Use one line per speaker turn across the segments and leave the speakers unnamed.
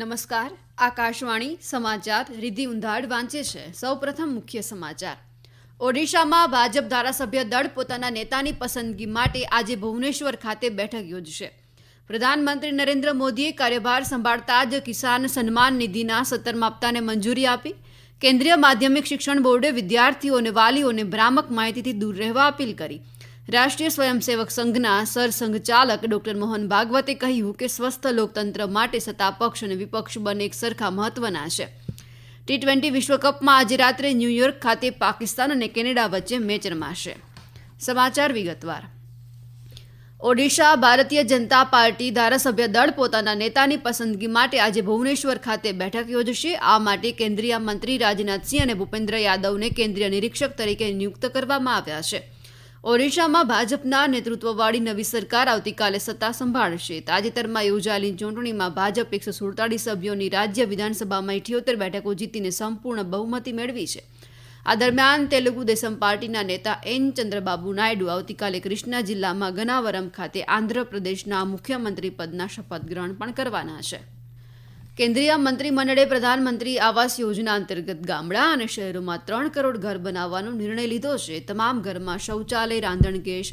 નમસ્કાર. આકાશવાણી સમાચાર રિધિ ઉંધાડ વાંચે છે. સૌપ્રથમ મુખ્ય સમાચાર. ઓડિશામાં ભાજપ ધારાસભ્ય દળ પોતાના નેતાની પસંદગી માટે આજે ભુવનેશ્વર ખાતે બેઠક યોજશે. પ્રધાનમંત્રી નરેન્દ્ર મોદીએ કાર્યભાર સંભાળતા જ કિસાન સન્માન નિધિના 17મા હપ્તાને મંજૂરી આપી. કેન્દ્રીય માધ્યમિક શિક્ષણ બોર્ડે વિદ્યાર્થીઓ અને વાલીઓને ભ્રામક માહિતીથી દૂર રહેવા અપીલ કરી. રાષ્ટ્રીય સ્વયંસેવક સંઘના સરસંઘચાલક ડોક્ટર મોહન ભાગવતે કહ્યું કે સ્વસ્થ લોકતંત્ર માટે સત્તા પક્ષ અને વિપક્ષ બંને એક સરખા મહત્વના છે. T20 વિશ્વકપમાં આજે રાત્રે ન્યૂયોર્ક ખાતે પાકિસ્તાન અને કેનેડા વચ્ચે મેચ રમાશે. સમાચાર વિગતવાર. ઓડિશા ભારતીય જનતા પાર્ટી ધારાસભ્ય દળ પોતાના નેતાની પસંદગી માટે આજે ભુવનેશ્વર ખાતે બેઠક યોજશે. આ માટે કેન્દ્રીય મંત્રી રાજનાથસિંહ અને ભૂપેન્દ્ર યાદવને કેન્દ્રીય નિરીક્ષક તરીકે નિયુક્ત કરવામાં આવ્યા છે. ઓડિશામાં ભાજપના નેતૃત્વવાળી નવી સરકાર આવતીકાલે સત્તા સંભાળશે. તાજેતરમાં યોજાયેલી ચૂંટણીમાં ભાજપ 147 સભ્યોની રાજ્ય વિધાનસભામાં 78 બેઠકો જીતીને સંપૂર્ણ બહુમતી મેળવી છે. આ દરમિયાન તેલુગુ દેશમ પાર્ટીના નેતા એન ચંદ્રબાબુ નાયડુ આવતીકાલે કૃષ્ણા જિલ્લામાં ગનાવરમ ખાતે આંધ્રપ્રદેશના મુખ્યમંત્રી પદના શપથ ગ્રહણ પણ કરવાના છે. કેન્દ્રીય મંત્રીમંડળે પ્રધાનમંત્રી આવાસ યોજના અંતર્ગત ગામડા અને શહેરોમાં 3 કરોડ ઘર બનાવવાનો નિર્ણય લીધો છે. તમામ ઘરમાં શૌચાલય, રાંધણ ગેસ,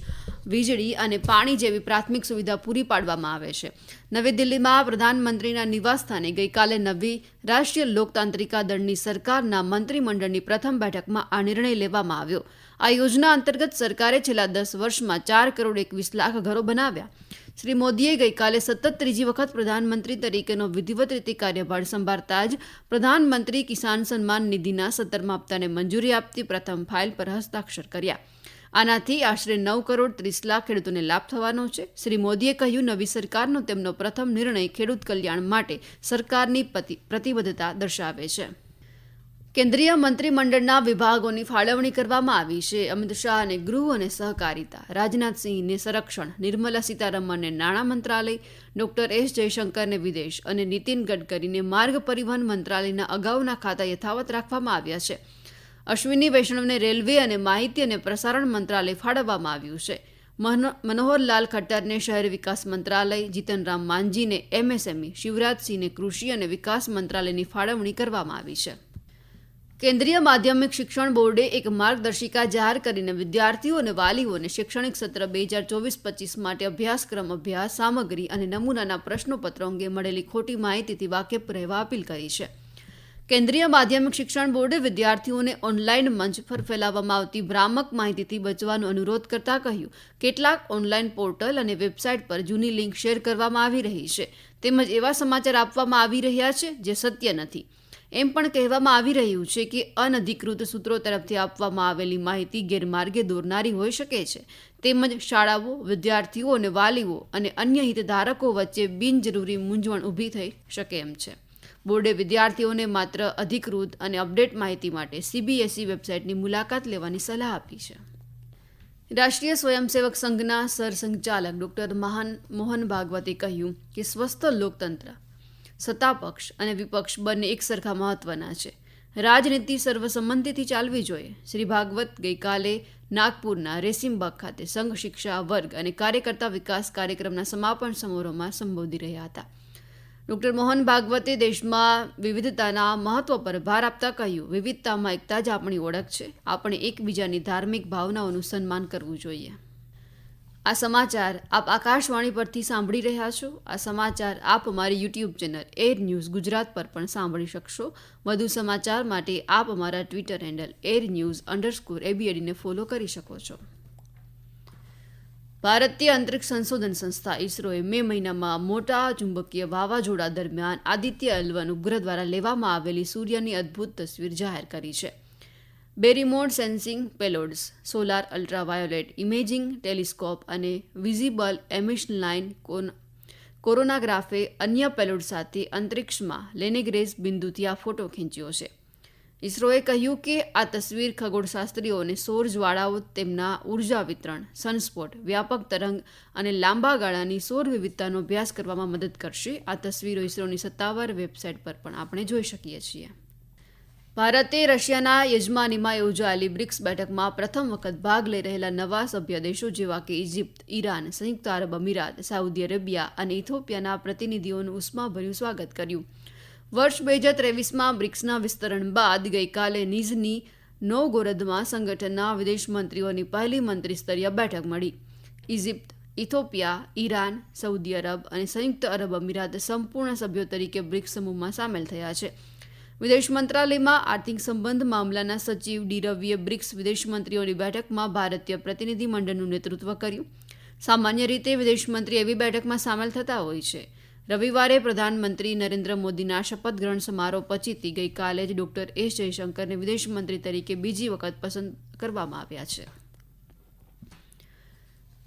વીજળી અને પાણી જેવી પ્રાથમિક સુવિધા પૂરી પાડવામાં આવે છે. નવી દિલ્હીમાં પ્રધાનમંત્રીના નિવાસસ્થાને ગઈકાલે નવી રાષ્ટ્રીય લોકતાંત્રિક દળની સરકારના મંત્રીમંડળની પ્રથમ બેઠકમાં આ નિર્ણય લેવામાં આવ્યો. આ યોજના અંતર્ગત સરકારે છેલ્લા 10 વર્ષમાં 4 કરોડ 21 લાખ ઘરો બનાવ્યા. શ્રી મોદીએ ગઈકાલે સતત ત્રીજી વખત પ્રધાનમંત્રી તરીકેનો વિધિવત રીતે કાર્યભાર સંભાળતા જ પ્રધાનમંત્રી કિસાન સન્માન નિધિના 17મા હપ્તાને મંજૂરી આપતી પ્રથમ ફાઇલ પર હસ્તાક્ષર કર્યા. આનાથી આશરે 9 કરોડ 30 લાખ ખેડૂતોને લાભ થવાનો છે. શ્રી મોદીએ કહ્યું, નવી સરકારનો તેમનો પ્રથમ નિર્ણય ખેડૂત કલ્યાણ માટે સરકારની પ્રતિબદ્ધતા દર્શાવે છે. કેન્દ્રીય મંત્રીમંડળના વિભાગોની ફાળવણી કરવામાં આવી છે. અમિત શાહને ગૃહ અને સહકારિતા, રાજનાથસિંહને સંરક્ષણ, નિર્મલા સીતારમણને નાણાં મંત્રાલય, ડોક્ટર એસ જયશંકરને વિદેશ અને નીતિન ગડકરીને માર્ગ પરિવહન મંત્રાલયના અગાઉના ખાતા યથાવત રાખવામાં આવ્યા છે. અશ્વિની વૈષ્ણવને રેલવે અને માહિતી અને પ્રસારણ મંત્રાલય ફાળવવામાં આવ્યું છે. મનોહરલાલ ખટ્ટરને શહેરી વિકાસ મંત્રાલય, જીતનરામ માંઝીને MSME, શિવરાજસિંહને કૃષિ અને વિકાસ મંત્રાલયની ફાળવણી કરવામાં આવી છે. કેન્દ્રીય માધ્યમિક શિક્ષણ બોર્ડે એક માર્ગદર્શિકા જાહેર કરીને વિદ્યાર્થીઓ અને વાલીઓને શૈક્ષણિક સત્ર 2024-25 માટે અભ્યાસક્રમ, અભ્યાસ સામગ્રી અને નમૂનાના પ્રશ્નોપત્રો અંગે મળેલી ખોટી માહિતીથી વાકેફ રહેવા અપીલ કરી છે. કેન્દ્રીય માધ્યમિક શિક્ષણ બોર્ડે વિદ્યાર્થીઓને ઓનલાઈન મંચ પર ફેલાવવામાં આવતી ભ્રામક માહિતીથી બચવાનો અનુરોધ કરતા કહ્યું, કેટલાક ઓનલાઈન પોર્ટલ અને વેબસાઇટ પર જૂની લિંક શેર કરવામાં આવી રહી છે તેમજ એવા સમાચાર આપવામાં આવી રહ્યા છે જે સત્ય નથી. એમ પણ કહેવામાં આવી રહ્યું છે કે અનધિકૃત સૂત્રો તરફથી આપવામાં આવેલી માહિતી ગેરમાર્ગે દોરનારી હોઈ શકે છે તેમજ શાળાઓ, વિદ્યાર્થીઓ અને વાલીઓ અને અન્ય હિતધારકો વચ્ચે બિનજરૂરી મૂંઝવણ ઊભી થઈ શકે એમ છે. બોર્ડે વિદ્યાર્થીઓને માત્ર અધિકૃત અને અપડેટ માહિતી માટે CBSE વેબસાઇટની મુલાકાત લેવાની સલાહ આપી છે. રાષ્ટ્રીય સ્વયંસેવક સંઘના સરસંઘચાલક ડોક્ટર મોહન ભાગવતે કહ્યું કે સ્વસ્થ લોકતંત્ર સત્તાપક્ષ અને વિપક્ષ બંને એક સરખા મહત્વના છે. રાજનીતિ સર્વસંમતિથી ચાલવી જોઈએ. શ્રી ભાગવત ગઈકાલે નાગપુરના રેસીમબાગ ખાતે સંઘ શિક્ષા વર્ગ અને કાર્યકર્તા વિકાસ કાર્યક્રમના સમાપન સમારોહમાં સંબોધી રહ્યા હતા. ડોક્ટર મોહન ભાગવતે દેશમાં વિવિધતાના મહત્વ પર ભાર આપતા કહ્યું, વિવિધતામાં એકતા જ આપણી ઓળખ છે. આપણે એકબીજાની ધાર્મિક ભાવનાઓનું સન્માન કરવું જોઈએ. આ સમાચાર આપ આકાશવાણી પરથી સાંભળી રહ્યા છો. આ સમાચાર આપ અમારી YouTube channel air news Gujarat પર પણ સાંભળી શકશો. વધુ સમાચાર માટે આપ અમારા ટ્વિટર હેન્ડલ airnews_abd ને ફોલો કરી શકો છો. ભારતીય અંતરિક્ષ સંશોધન સંસ્થા ઇસરોએ મે મહિનામાં મોટા ચુંબકીય વાવાઝોડા દરમિયાન આદિત્ય L1 ઉપગ્રહ દ્વારા લેવામાં આવેલી સૂર્યની અદ્ભુત તસવીર જાહેર કરી છે. 2 remote sensing payloads, solar ultraviolet imaging telescope અને વિઝિબલ એમિશન લાઇન કોરોનાગ્રાફે અન્ય પેલોડ સાથે અંતરિક્ષમાં લેનેગ્રેસ બિંદુથી આ ફોટો ખેંચ્યો છે. ઇસરોએ કહ્યું કે આ તસવીર ખગોળશાસ્ત્રીઓને સૌર જ્વાળાઓ, તેમના ઉર્જા વિતરણ, સનસ્પોટ, વ્યાપક તરંગ અને લાંબા ગાળાની સૌર વિવિધતાનો અભ્યાસ કરવામાં મદદ કરશે. આ તસવીરો ઇસરોની સત્તાવાર વેબસાઇટ પર પણ આપણે જોઈ શકીએ છીએ. ભારતે રશિયાના યજમાનીમાં યોજાયેલી બ્રિક્સ બેઠકમાં પ્રથમ વખત ભાગ લઈ રહેલા નવા સભ્ય દેશો જેવા કે ઇજિપ્ત, ઈરાન, સંયુક્ત આરબ અમીરાત, સાઉદી અરેબિયા અને ઇથોપિયાના પ્રતિનિધિઓનું ઉષ્માભર્યું સ્વાગત કર્યું. વર્ષ 2023માં બ્રિક્સના વિસ્તરણ બાદ ગઈકાલે નિઝની નોવગોરોડમાં સંગઠનના વિદેશ મંત્રીઓની પહેલી મંત્રીસ્તરીય બેઠક મળી. ઇજિપ્ત, ઇથોપિયા, ઈરાન, સઉદી અરબ અને સંયુક્ત અરબ અમીરાત સંપૂર્ણ સભ્યો તરીકે બ્રિક્સ સમૂહમાં સામેલ થયા છે. વિદેશ મંત્રાલયમાં આર્થિક સંબંધ મામલાના સચિવ ડી રવિએ બ્રિક્સ વિદેશ મંત્રીઓની બેઠકમાં ભારતીય પ્રતિનિધિ મંડળનું નેતૃત્વ કર્યું. સામાન્ય રીતે વિદેશ મંત્રી એવી બેઠકમાં સામેલ થતા હોય છે. રવિવારે પ્રધાનમંત્રી નરેન્દ્ર મોદીના શપથ ગ્રહણ સમારોહ પછીથી ગઈકાલે જ ડોક્ટર એસ જયશંકરને વિદેશ મંત્રી તરીકે બીજી વખત પસંદ કરવામાં આવ્યા છે.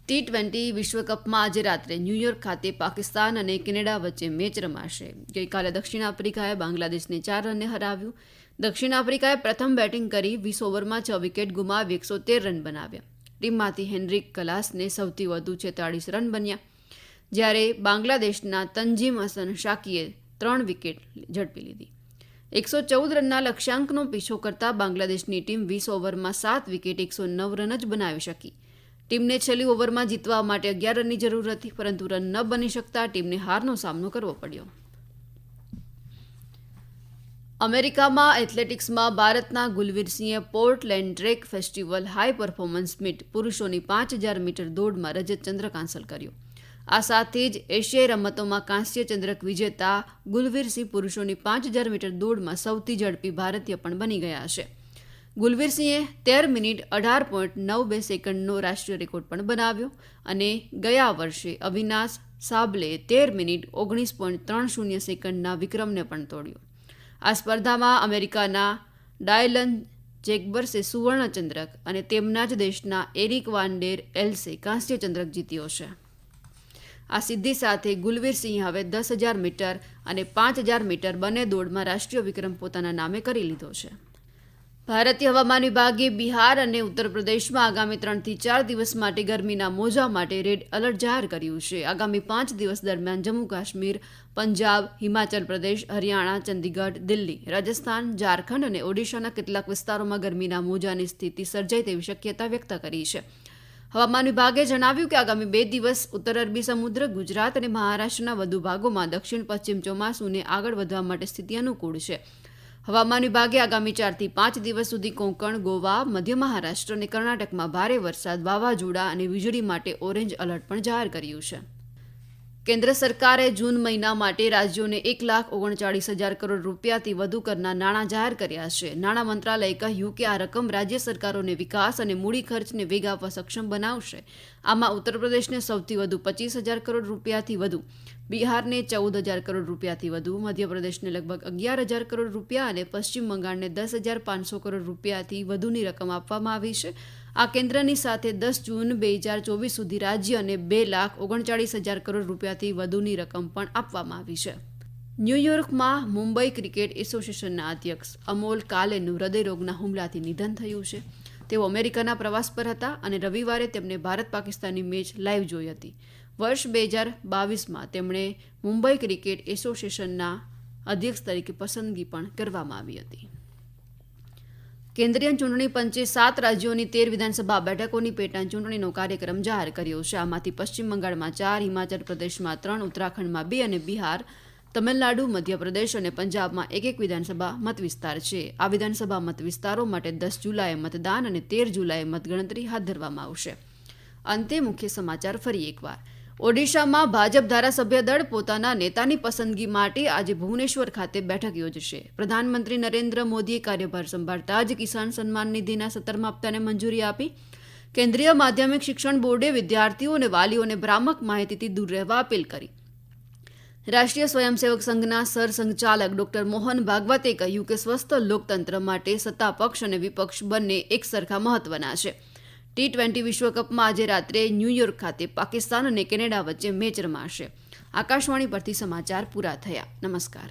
T20 વિશ્વકપમાં આજે રાત્રે ન્યૂયોર્ક ખાતે પાકિસ્તાન અને કેનેડા વચ્ચે મેચ રમાશે. ગઈકાલે દક્ષિણ આફ્રિકાએ બાંગ્લાદેશને 4 રને હરાવ્યું. દક્ષિણ આફ્રિકાએ પ્રથમ બેટિંગ કરી 20 ઓવરમાં 6 વિકેટ ગુમાવી 113 રન બનાવ્યા. ટીમમાંથી હેનરિક કલાસને સૌથી વધુ 46 રન બન્યા, જ્યારે બાંગ્લાદેશના તંજીમ હસન શાકીએ 3 વિકેટ ઝડપી લીધી. 114 રનના લક્ષ્યાંકનો પીછો કરતા બાંગ્લાદેશની ટીમ 20 ઓવરમાં 7 વિકેટ 109 રન જ બનાવી શકી. ટીમને છેલ્લી ઓવરમાં જીતવા માટે 11 રનની જરૂર હતી, પરંતુ રન ન બની શકતા ટીમને હારનો સામનો કરવો પડ્યો. અમેરિકામાં એથ્લેટિક્સમાં ભારતના ગુલવીરસિંહે Portland track festival high performance meet પુરુષોની 5000 મીટર દોડમાં રજત ચંદ્રક હાંસલ કર્યો. આ સાથે જ એશિયાઈ રમતોમાં કાંસ્ય ચંદ્રક વિજેતા ગુલવીરસિંહ પુરુષોની 5000 મીટર દોડમાં સૌથી ઝડપી ભારતીય પણ બની ગયા છે. ગુલવીરસિંહે 13 મિનિટ 18.92 સેકન્ડનો રાષ્ટ્રીય રેકોર્ડ પણ બનાવ્યો અને ગયા વર્ષે અવિનાશ સાબલે 13 મિનિટ 19.30 સેકન્ડના વિક્રમને પણ તોડ્યો. આ સ્પર્ધામાં અમેરિકાના ડાયલન જેકબર્સે સુવર્ણ ચંદ્રક અને તેમના જ દેશના એરિક વાન ડેર એલ્સે કાંસ્ય ચંદ્રક જીત્યો છે. આ સિદ્ધિ સાથે ગુલવીરસિંહ હવે 10,000 મીટર અને 5,000 મીટર બંને દોડમાં રાષ્ટ્રીય વિક્રમ પોતાના નામે કરી લીધો છે. ભારતીય હવામાન વિભાગે બિહાર અને ઉત્તર પ્રદેશમાં આગામી 3 થી 4 દિવસ માટે ગરમીના મોજા માટે રેડ એલર્ટ જાહેર કર્યું છે. આગામી 5 દિવસ દરમિયાન જમ્મુ કાશ્મીર, પંજાબ, હિમાચલ પ્રદેશ, હરિયાણા, ચંદીગઢ, દિલ્હી, રાજસ્થાન, ઝારખંડ અને ઓડિશાના કેટલાક વિસ્તારોમાં ગરમીના મોજાની સ્થિતિ સર્જાય તેવી શક્યતા વ્યક્ત કરી છે. હવામાન વિભાગે જણાવ્યું કે આગામી 2 દિવસ ઉત્તર અરબી સમુદ્ર, ગુજરાત અને મહારાષ્ટ્રના વધુ ભાગોમાં દક્ષિણ પશ્ચિમ ચોમાસુને આગળ વધવા માટે સ્થિતિ અનુકૂળ છે. હવામાન વિભાગે આગામી 4 થી 5 દિવસ સુધી કોંકણ, ગોવા, મધ્ય મહારાષ્ટ્ર અને કર્ણાટકમાં ભારે વરસાદ, વાવાઝોડા અને વીજળી માટે ઓરેન્જ એલર્ટ પણ જાહેર કર્યું છે. કેન્દ્ર સરકારે જૂન મહિના માટે રાજ્યોને 1,39,000 કરોડ રૂપિયાથી વધુ કરના નાણાં જાહેર કર્યા છે. નાણાં મંત્રાલયે કહ્યું કે આ રકમ રાજ્ય સરકારોને વિકાસ અને મૂડી ખર્ચને વેગ આપવા સક્ષમ બનાવશે. આમાં ઉત્તર પ્રદેશને સૌથી વધુ 25,000 કરોડ રૂપિયાથી વધુ, બિહારને 14,000 કરોડ રૂપિયાથી વધુ, મધ્યપ્રદેશને લગભગ 11,000 કરોડ રૂપિયા અને પશ્ચિમ બંગાળને 10,500 કરોડ રૂપિયાથી વધુની રકમ આપવામાં આવી છે. આ કેન્દ્રની સાથે 10 જૂન 2024 સુધી રાજ્યને 2,39,000 કરોડ રૂપિયાથી વધુની રકમ પણ આપવામાં આવી છે. ન્યૂયોર્કમાં મુંબઈ ક્રિકેટ એસોસિએશનના અધ્યક્ષ અમોલ કાલેનું હૃદયરોગના હુમલાથી નિધન થયું છે. તેઓ અમેરિકાના પ્રવાસ પર હતા અને રવિવારે તેમને ભારત-પાકિસ્તાનની મેચ લાઈવ જોઈ હતી. વર્ષ 2022માં તેમણે મુંબઈ ક્રિકેટ એસોસિએશનના અધ્યક્ષ તરીકે પસંદગી પણ કરવામાં આવી હતી. કેન્દ્રીય ચૂંટણી પંચે 7 રાજ્યોની 13 વિધાનસભા બેઠકોની પેટા ચૂંટણીનો કાર્યક્રમ જાહેર કર્યો છે. આમાંથી પશ્ચિમ બંગાળમાં 4, હિમાચલ પ્રદેશમાં 3, ઉત્તરાખંડમાં 2 અને બિહાર, તમિલનાડુ, મધ્યપ્રદેશ અને પંજાબમાં 1 વિધાનસભા મતવિસ્તાર છે. આ વિધાનસભા મતવિસ્તારો માટે 10 જુલાઈએ મતદાન અને 13 જુલાઈએ મતગણતરી હાથ ધરવામાં આવશે. અંતે મુખ્ય સમાચાર ફરી એકવાર. ઓડિશામાં ભાજપ ધારાસભ્ય દળ પોતાના નેતાની પસંદગી માટે આજે ભુવનેશ્વર ખાતે બેઠક યોજશે. પ્રધાનમંત્રી નરેન્દ્ર મોદીએ કાર્યભાર સંભાળતા જ કિસાન સન્માન નિધિના 17મા હપ્તાને મંજૂરી આપી. કેન્દ્રીય માધ્યમિક શિક્ષણ બોર્ડે વિદ્યાર્થીઓ અને વાલીઓને ભ્રામક માહિતીથી દૂર રહેવા અપીલ કરી. રાષ્ટ્રીય સ્વયંસેવક સંઘના સરસંઘચાલક ડોક્ટર મોહન ભાગવતે કહ્યું કે સ્વસ્થ લોકતંત્ર માટે સત્તા પક્ષ અને વિપક્ષ બંને એક સરખા મહત્વના છે. T20 વિશ્વકપમાં આજે રાત્રે ન્યૂયોર્ક ખાતે પાકિસ્તાન અને કેનેડા વચ્ચે મેચ રમાશે. આકાશવાણી પરથી સમાચાર પૂરા થયા. નમસ્કાર.